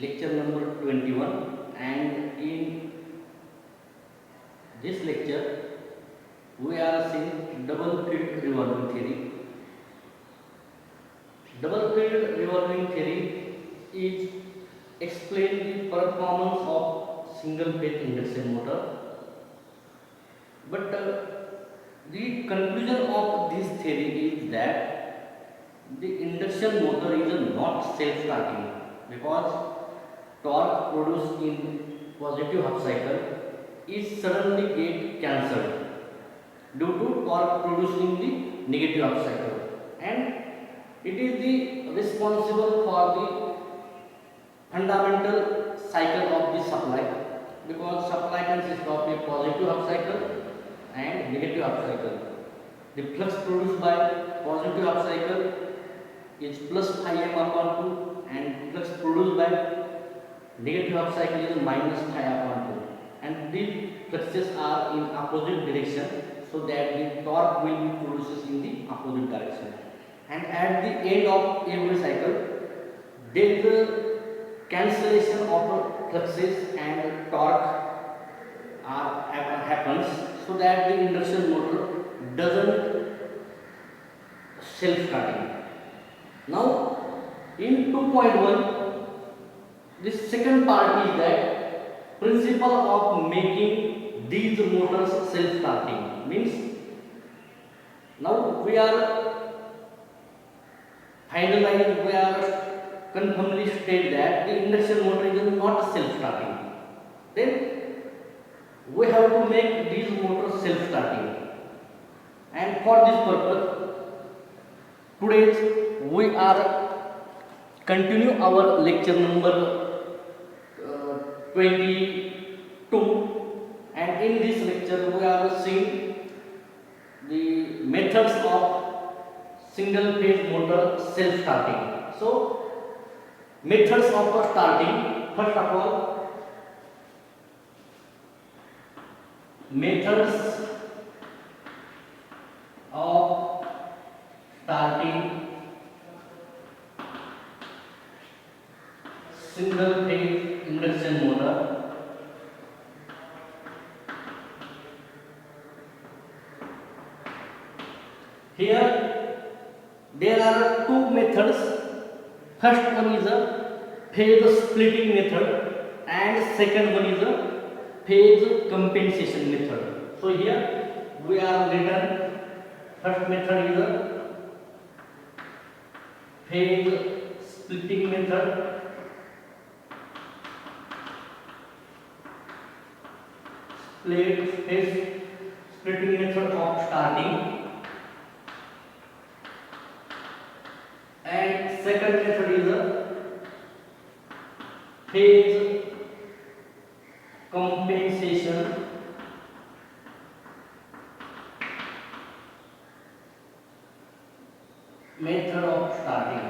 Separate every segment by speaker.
Speaker 1: lecture number 21, and in this lecture we are seeing double field revolving theory. Double field revolving theory is explain the performance of single phase induction motor, but the conclusion of this theory is that the induction motor is not self-starting because torque produced in positive half cycle is suddenly get cancelled due to torque produced in the negative half cycle, and it is the responsible for the fundamental cycle of the supply, because supply consists of a positive half cycle and negative half cycle. The flux produced by positive half cycle is plus phi m upon 2, and flux produced by negative half cycle is minus phi upon 2, and these fluxes are in opposite direction, so that the torque will be produced in the opposite direction. And at the end of every cycle there is a cancellation of fluxes and torque happens, so that the induction motor doesn't self-starting. Now in 2.1, this second part is that principle of making these motors self-starting means, now we are confirmly state that the induction motor is not self-starting. Then we have to make these motors self-starting, and for this purpose today we are continue our lecture number 22, and in this lecture we are seeing the methods of single phase motor self-starting. So methods of starting, first of all, methods of starting single phase induction motor. Here there are two methods. First one is a phase splitting method, and second one is a phase compensation method. So here we are written, first method is a phase splitting method, phase splitting method of starting, and second method is a phase compensation method of starting.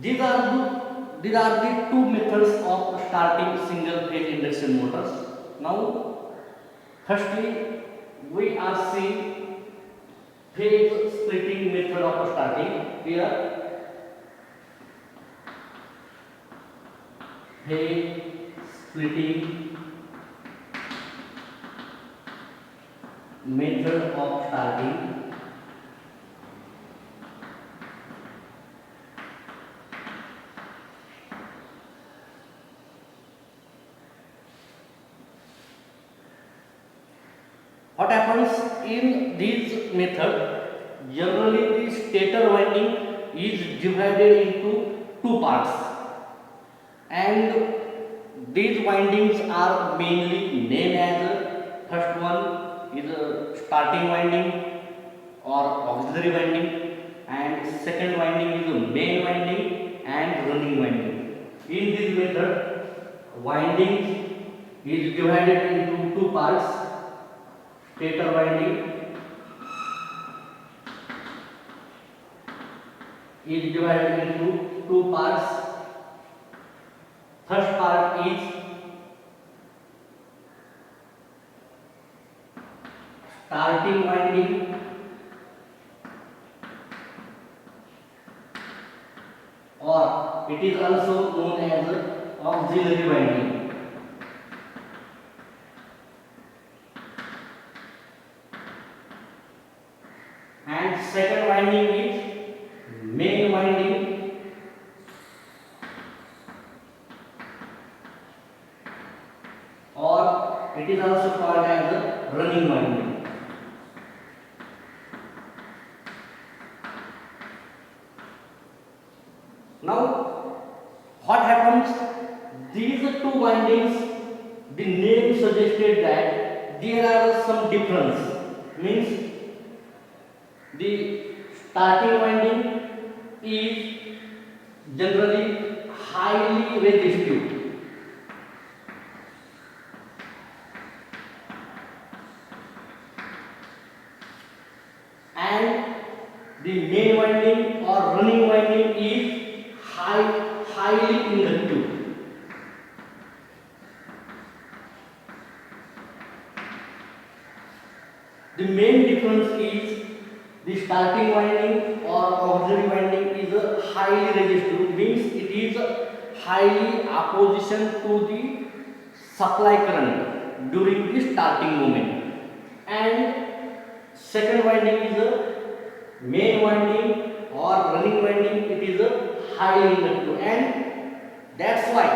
Speaker 1: These are the two methods of starting single phase induction motors. Now, firstly, we are seeing phase splitting method of starting. Here, phase splitting method of starting. What happens in this method? Generally, the stator winding is divided into two parts, and these windings are mainly named as, first one is a starting winding or auxiliary winding, and second winding is a main winding and running winding. In this method, windings is divided into two parts. Stator winding is divided into two parts. First part is start starting winding or it is also known as auxiliary winding. And second winding is main winding or it is also called as the running winding. Now what happens? These two windings, the name suggested that there are some difference. Means the starting winding is generally highly resistive and the main winding or running winding is highly inductive. The main difference is the starting winding or auxiliary winding is a highly resistive, means it is highly opposition to the supply current during the starting moment, and second winding is a main winding or running winding, it is a highly inductive, and that's why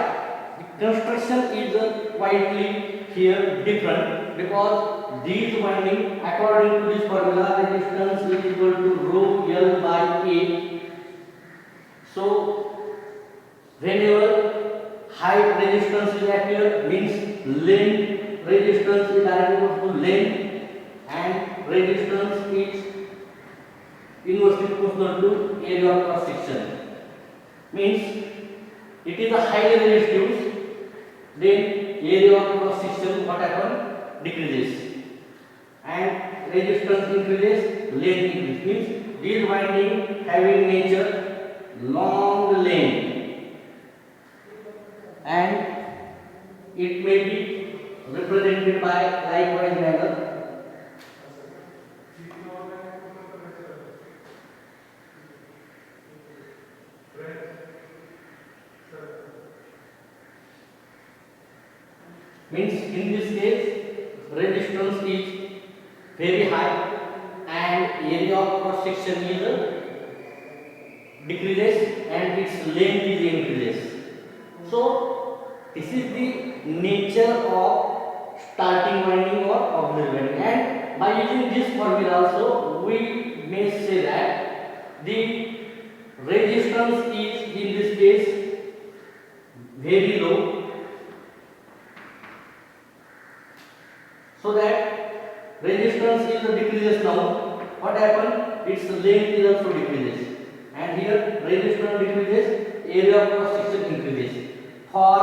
Speaker 1: the construction is quietly here different, because these winding according to this formula resistance is equal to rho L by A. So whenever high resistance is appear, means length resistance is directly equal to length and resistance is inversely proportional to area of cross section. Means it is a highly resistive, then area of cross section what happen? Decreases, and resistance increases, length increases. Means these winding having nature long length, and it may be represented by likewise manner. Means in this case resistance is very high and area of cross section is decreases and its length is increases. So this is the nature of starting winding or auxiliary winding, and by using this formula also we may say that the resistance is in this case very low, so that resistance is decreases. Now what happen? Its length is also decreases, and here resistance decreases, area of cross section increases for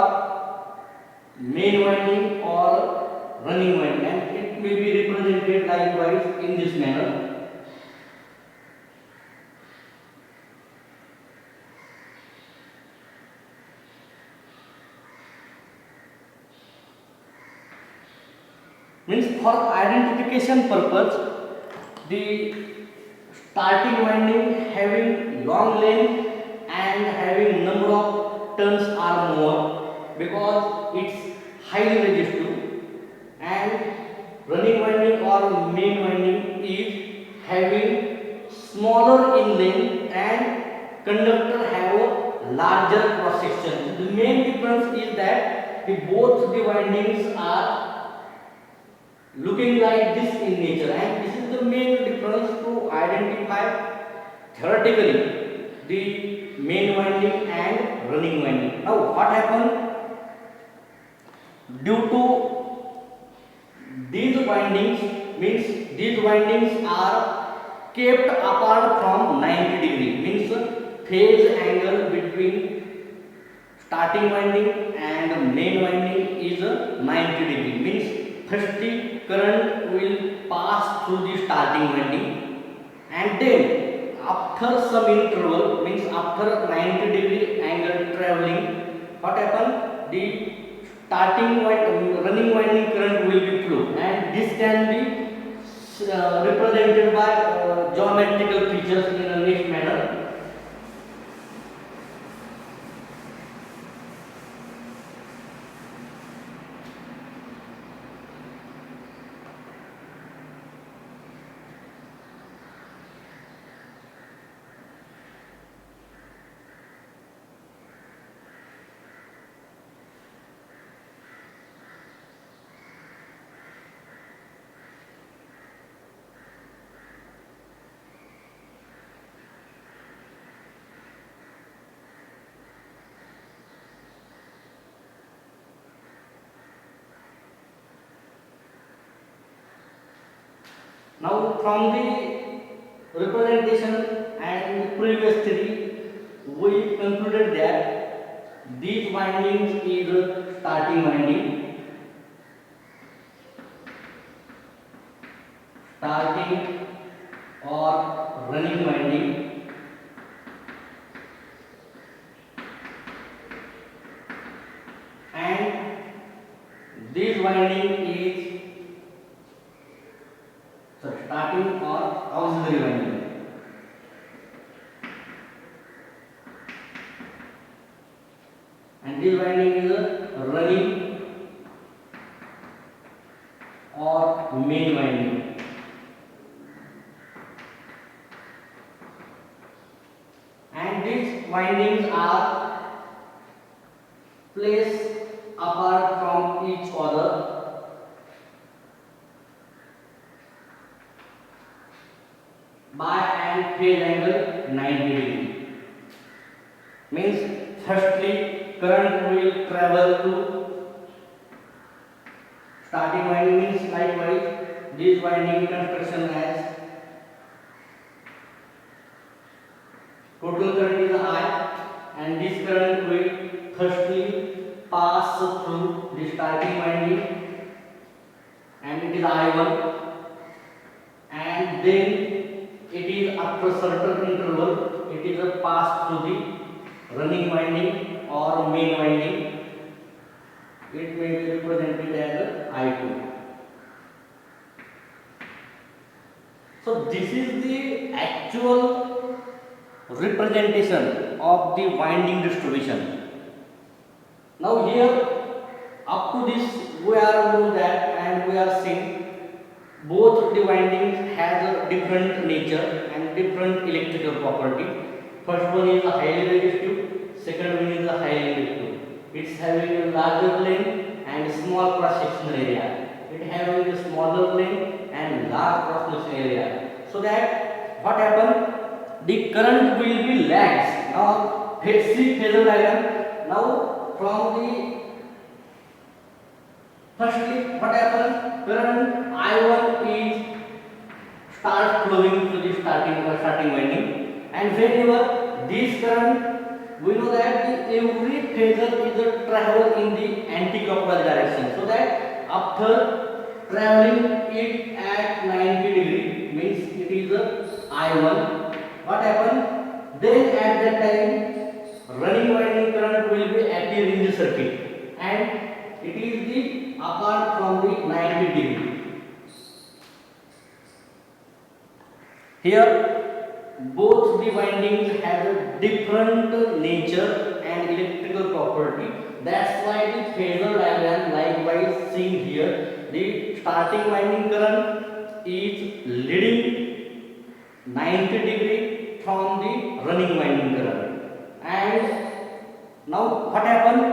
Speaker 1: main winding or running winding, and it may be represented likewise in this manner. Means for identification purpose, the starting winding having long length and having number of turns are more because it's highly resistive, and running winding or main winding is having smaller in length and conductor have a larger cross section. The main difference is that both the windings are looking like this in nature, and this is the main difference to identify theoretically the main winding and running winding. Now what happened? Due to these windings, means these windings are kept apart from 90 degree, means phase angle between starting winding and main winding is 90 degree, means first the current will pass through the starting winding, and then after some interval, means after 90 degree angle traveling, what happen? The starting running winding current will be flow, and this can be represented by geometrical features in a neat manner. Now from the representation and previous theory, we concluded that these windings is a starting winding, starting or running winding, and this winding is starting or auxiliary winding. And this winding is a running or main winding. And these windings are placed apart from each other by an phase angle 90 degree. Means firstly current will travel to starting winding, means likewise this winding construction has total current is I, and this current will firstly pass through the starting winding and it is I1, and then it is after certain interval it is a pass through the running winding or main winding. It may be represented as I2. So this is the actual representation of the winding distribution. Now here up to this we are know that, and we are seeing both the windings has a different nature and different electrical property. First one is a highly resistive, second one is a highly inductive. It's having a larger length and small cross sectional area. It having a smaller length and large cross sectional area. So that what happen? The current will be lags. Now see phasor diagram. Now from the firstly what happens? Current I1 is start flowing to the starting winding, and whenever this current, we know that the every phasor is a travel in the anti-clockwise direction. So that after traveling it at 90 degree, means it is a I1. What happen? Then at that time running winding current will be appear in the circuit, and it is the apart from the 90 degree. Here both the windings have a different nature and electrical property. That's why the phasor diagram likewise seen here. The starting winding current is leading 90 degree from the running winding current. And now what happened?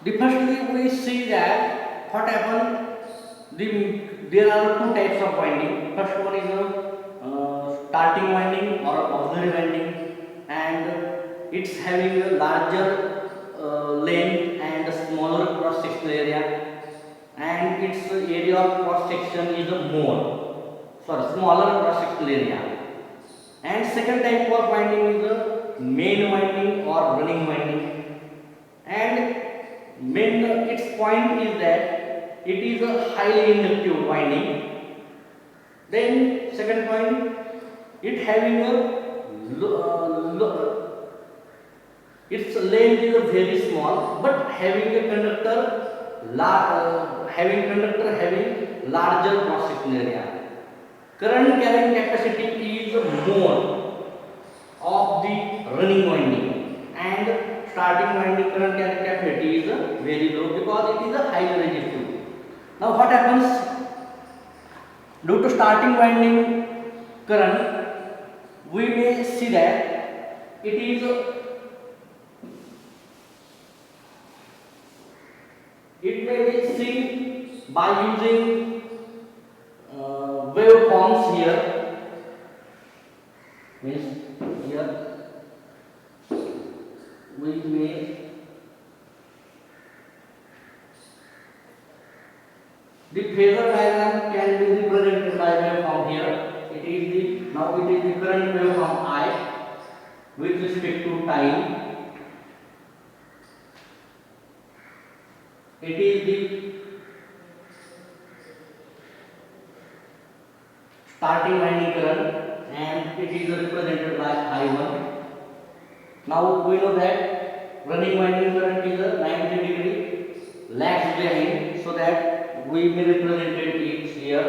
Speaker 1: The firstly we see that what happened. There are two types of winding. First one is a starting winding or auxiliary winding, and it's having a larger length and a smaller cross sectional area, and its area of cross section is smaller cross sectional area. And second type of winding is a main winding or running winding, and its point is that it is a highly inductive winding. Then second point, it having its length is very small, but having a conductor having conductor having larger cross section area. Current carrying capacity is more of the running winding, and starting winding current carrying capacity is very low because it is a highly resistive. Now what happens due to starting winding current? We may see that it is it may be seen by using waveforms here. Means here we may the phasor diagram can be represented by waveform here. It is the current waveform I with respect to time. It is the starting winding current and it is represented by I1. Now we know that running winding current is a 90 degree lags behind, so that we may represent it here.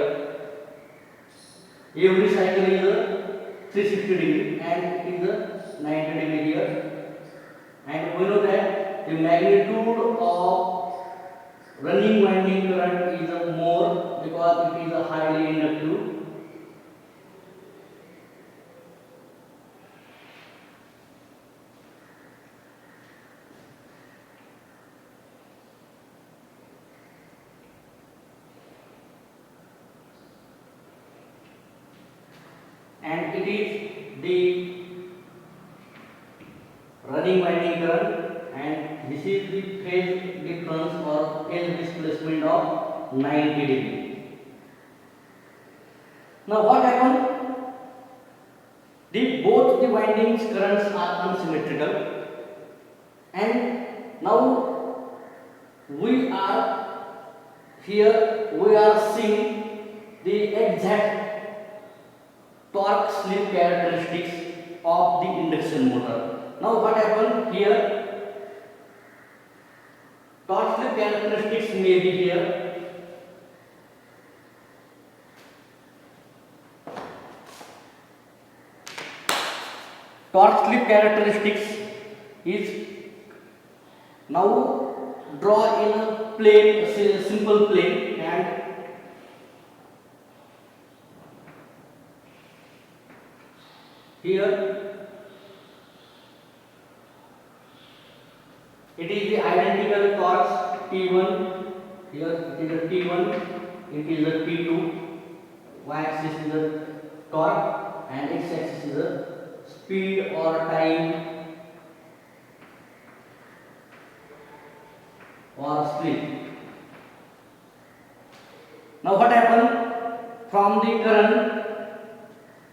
Speaker 1: Every cycle is a 360 degree and it is a 90 degree here. And we know that the magnitude of running winding current is more because it is a highly inductive. And it is the running winding current, and this is the phase difference or phase displacement of 90 degree. Now what happened? Both the windings currents are unsymmetrical, and now we are seeing the exact torque slip characteristics of the induction motor. Now what happened here? Torque slip characteristics may be here. Torque slip characteristics is now draw in a plane, a simple plane, and here it is the identical torques T1, here it is a T1, it is a T2, y-axis is a torque and x-axis is a speed or time or slip. Now what happened from the current?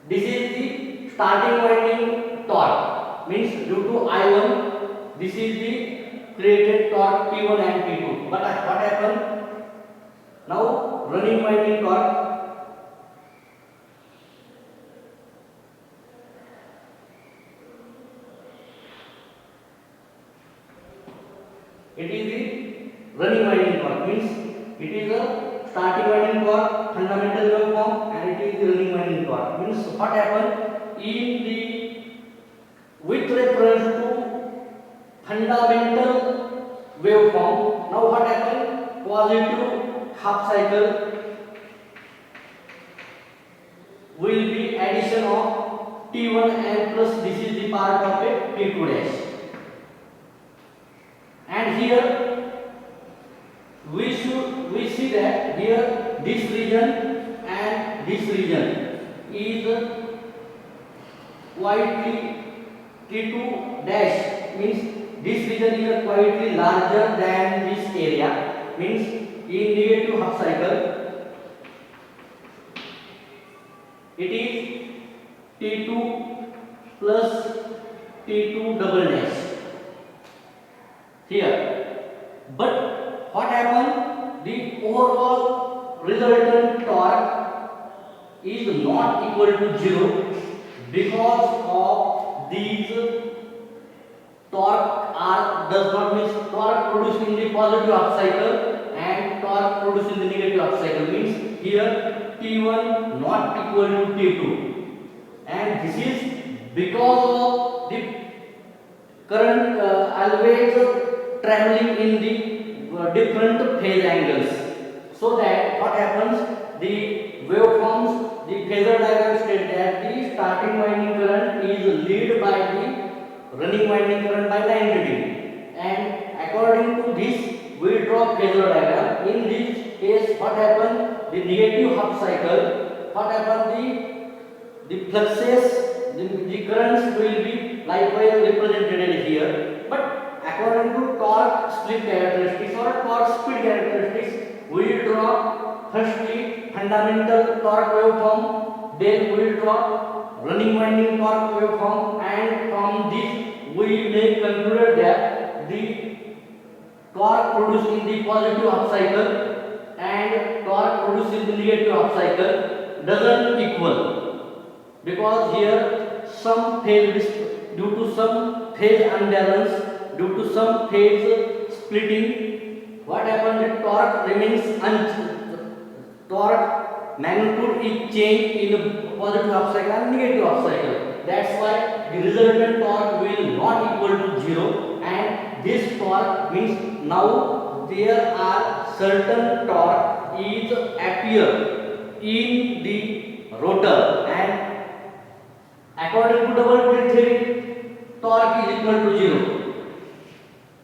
Speaker 1: This is the starting winding torque, means due to I1, this is the created torque T1 and T2. But what happened? Now running winding torque, it is the running winding torque, means it is a starting winding torque fundamental waveform and it is the running winding torque. Means what happened in the with reference to fundamental waveform. Now what happened? Positive half cycle will be addition of T1 and plus this is the part of a T2 dash. And here we see that here this region and this region is quietly T2 dash, means this region is quietly larger than this area, means in negative half cycle it is T2 plus T2 double dash here. But what happened? The overall resultant torque is not equal to 0 because of these torque does not mean torque produced in the positive half cycle torque produced in the negative half cycle, means here T1 not equal to T2, and this is because of the current always traveling in the different phase angles. So that what happens, the waveforms, the phasor diagram state that the starting winding current is lead by the running winding current by 90 degree, and according to this we draw phasor diagram. In this case what happen, the negative half cycle, what happen, the fluxes, the currents will be likewise represented here, but according to torque slip characteristics or torque speed characteristics, we will draw firstly fundamental torque waveform, then we will draw running winding torque waveform, and from this we may conclude that the torque produced in the positive half cycle and torque produced in the negative half cycle doesn't equal, because here some phase, due to some phase unbalance, due to some phase splitting, what happens, the torque remains torque magnitude is changed in the positive half cycle and negative half cycle. That's why the resultant torque will not equal to 0, and this torque means now there are certain torque is appear in the rotor, and according to double field theory, torque is equal to 0.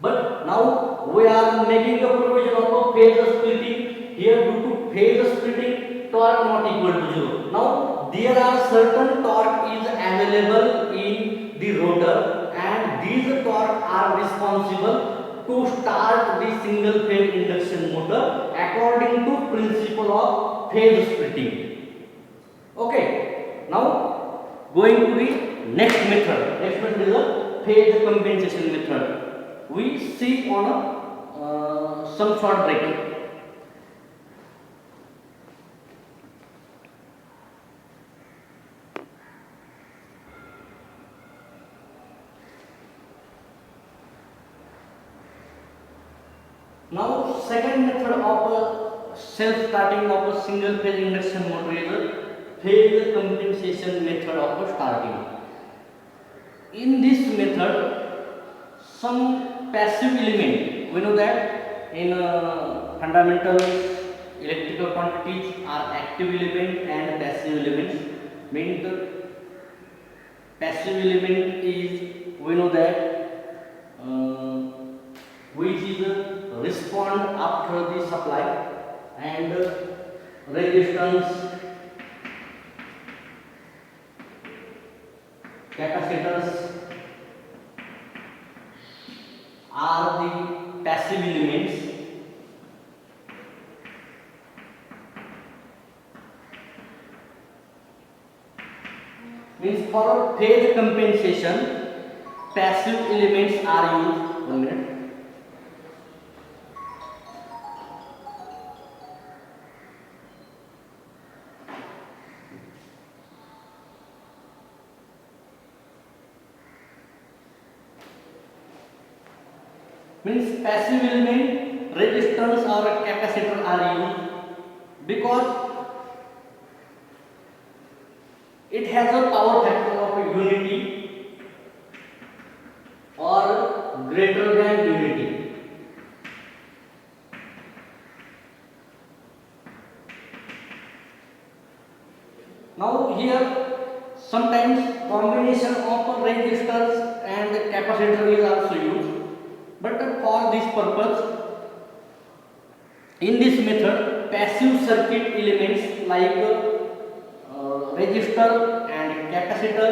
Speaker 1: But now we are making the provision of phase splitting. Here, due to phase splitting, torque not equal to 0. Now there are certain torque is available in the rotor, and these torque are responsible to start the single phase induction motor according to principle of phase splitting. Okay. Now going to the next method. Next method is a phase compensation method. We see on a some short break. Now second method of self-starting of a single phase induction motor is a phase compensation method of starting. In this method, some passive element, we know that in fundamental electrical quantities are active element and passive elements. Means the passive element is, we know that which is respond after the supply, and resistance, capacitors are the passive elements. Means for phase compensation, passive elements are used. 1 minute. Means passive element, resistance or capacitor are used because it has a power factor of unity or greater than unity. Now here sometimes combination of resistors and capacitor is also used. But for this purpose, in this method, passive circuit elements like resistor and capacitor,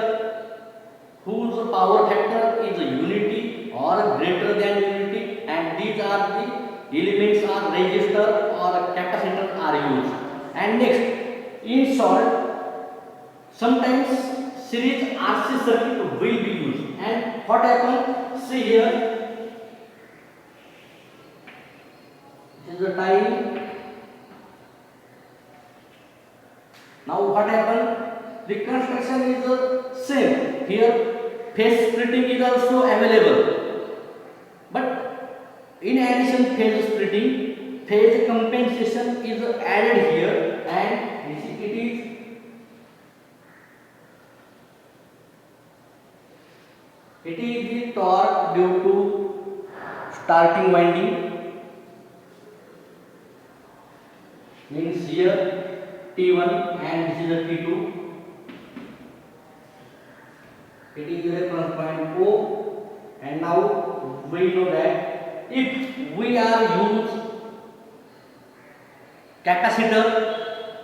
Speaker 1: whose power factor is unity or greater than unity, and these are the elements are resistor or capacitor are used. And next, in short, sometimes series RC circuit will be used. And what happens? See here. This is the time. Now what happened? The construction is the same. Here phase splitting is also available. But in addition phase phase compensation is added here, and it is the torque due to starting winding, means here T1 and this is the T2. It is the reference point O, and now we know that if we are use capacitor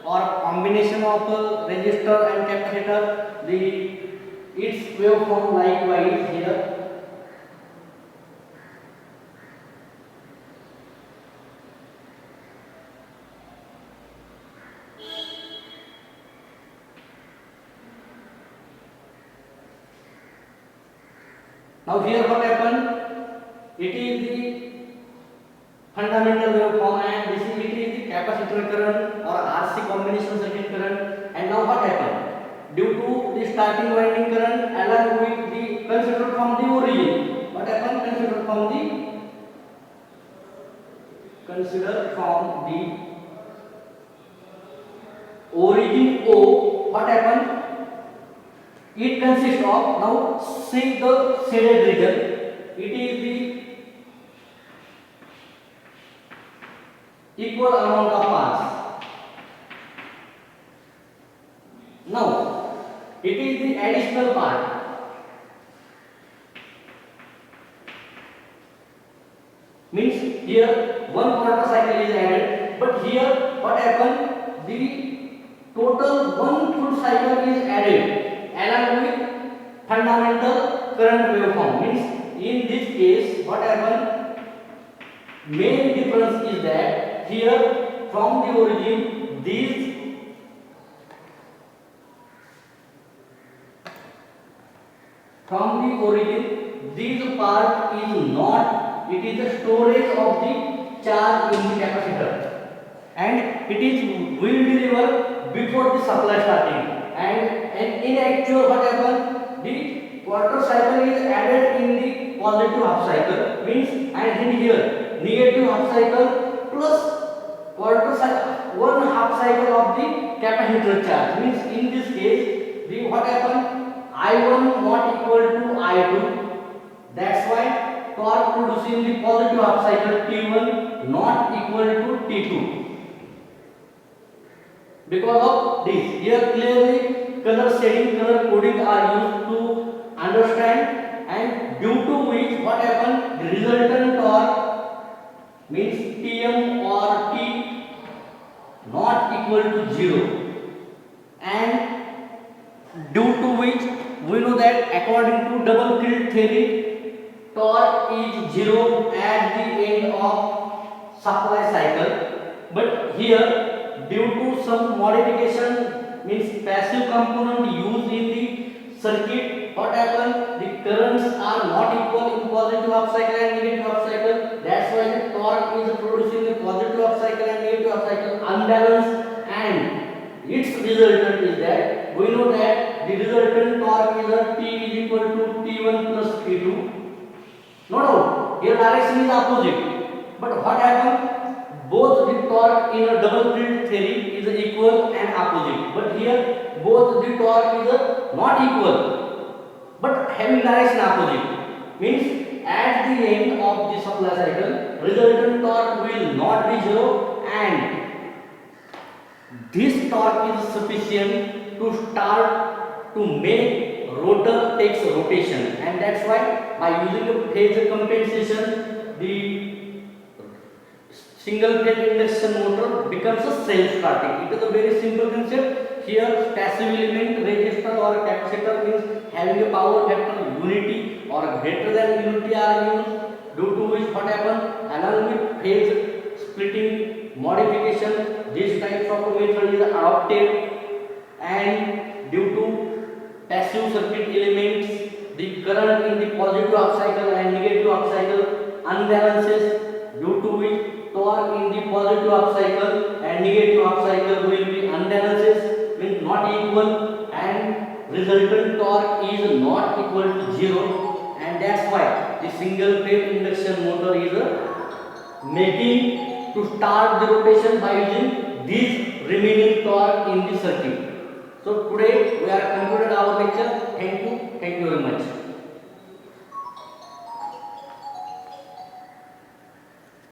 Speaker 1: or combination of resistor and capacitor, its waveform likewise here. Now here what happened? It is the fundamental waveform, and this is it is the capacitor current or RC combination circuit current. And now what happened? Due to the starting winding current along with the considered from the origin. What happened? Considered from the origin O. What happened? It consists of, now see the shaded region. It is the equal amount of paths. Now it is the additional part. Means here one quarter cycle is added, but here what happened? The total one full cycle is added along with fundamental current waveform. Means in this case what happened? Main difference is that here from the origin these part is not, it is the storage of the charge in the capacitor, and it is will deliver before the supply starting. And in actual what happened? The quarter cycle is added in the positive half cycle, means, and in here negative half cycle plus quarter cycle, one half cycle of the capacitor charge. Means in this case the what happened? I1 not equal to I2. That's why torque produced in the positive half cycle T1 not equal to T2. Because of this, here clearly color shading, color coding are used to understand, and due to which what happened? The resultant torque means Tm or T not equal to 0, and due to which we know that according to double field theory, torque is 0 at the end of supply cycle. But here due to some modification, means passive component used in the circuit, what happened? The currents are not equal in positive half cycle and negative half cycle. That's why the torque is produced in the positive half cycle and negative half cycle unbalanced, and its resultant is that we know that the resultant torque is a T is equal to T1 plus T2. No doubt, here direction is opposite, but what happened? Both the torque in a double field theory is equal and opposite, but here both the torque is not equal but having direction opposite. Means at the end of the supply cycle, resultant torque will not be 0, and this torque is sufficient to start to make rotor takes rotation, and that's why by using a phase compensation the single phase induction motor becomes a self-starting. It is a very simple concept. Here passive element resistor or capacitor means having a power factor unity or greater than unity are used, due to which what happens? Along with phase splitting modification, this type of method is adopted, and due to passive circuit elements, the current in the positive half cycle and negative half cycle unbalances, due to which torque in the positive half cycle and negative half cycle will be unbalances, means not equal, and resultant torque is not equal to 0, and that's why the single phase induction motor is making to start the rotation by using this remaining torque in the circuit. So today we are concluded our lecture. Thank you very much.